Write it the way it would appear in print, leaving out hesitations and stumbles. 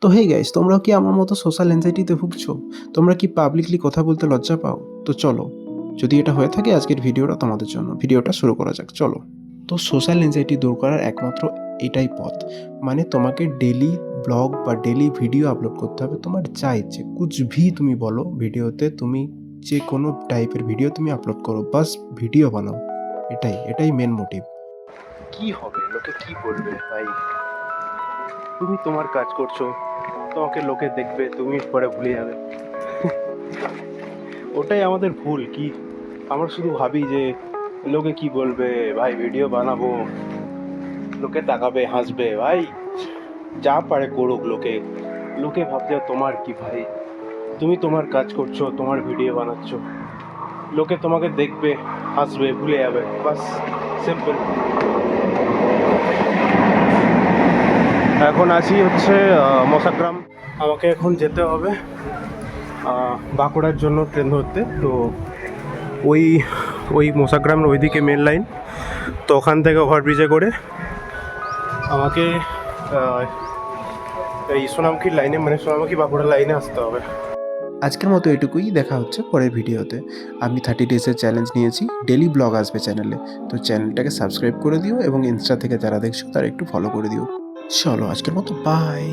তো hey guys, তোমরাও কি আমার মতো সোশ্যাল অ্যাংজাইটিতে ভুগছো? তোমরা কি পাবলিকলি কথা বলতে লজ্জা পাও? তো চলো, যদি এটা হয়ে থাকে আজকের ভিডিওটা তোমাদের জন্য। ভিডিওটা শুরু করা যাক, চলো। তো সোশ্যাল অ্যাংজাইটি দূর করার একমাত্র এটাই পথ, মানে তোমাকে ডেলি ব্লগ বা ডেলি ভিডিও আপলোড করতে হবে। তোমার যা ইচ্ছে কুছ ভি তুমি বলো ভিডিওতে, তুমি যে কোনো টাইপের ভিডিও তুমি আপলোড করো, বাস ভিডিও বানাও। এটাই মেন মোটিভ। কি হবে, লোকে কি বলবে ভাই? তুমি তোমার কাজ করছো, তোমাকে লোকে দেখবে, তুমি পরে ভুলে যাবে। ওটাই আমাদের ভুল। কি আমরা শুধু ভাবি যে লোকে কি বলবে, ভাই ভিডিও বানাবো, লোকে তাকাবে, হাসবে। ভাই যা পারে করুক, লোকে লোকে ভাবছে তোমার কি ভাই? তুমি তোমার কাজ করছো, তোমার ভিডিও বানাচ্ছো, লোকে তোমাকে দেখবে, হাসবে, ভুলে যাবে, বাস সিম্পল। এখন আছি হচ্ছে মশাগ্রাম। আমাকে এখন যেতে হবে বাঁকুড়ার জন্য ট্রেন ধরতে। তো ওই ওই মশাগ্রামের ওইদিকে মেন লাইন, তো ওখান থেকে ওভারব্রিজে করে আমাকে এই সোনামুখীর লাইনে, মানে সোনামুখী বাঁকুড়া লাইনে আসতে হবে। আজকের মতো এটুকুই, দেখা হচ্ছে পরের ভিডিওতে। আমি 30 ডেজের চ্যালেঞ্জ নিয়েছি, ডেলি ব্লগ আসবে চ্যানেলে। তো চ্যানেলটাকে সাবস্ক্রাইব করে দিও এবং ইনস্টা থেকে যারা দেখছো তারা একটু ফলো করে দিও। চলো আজকের মতো বাই।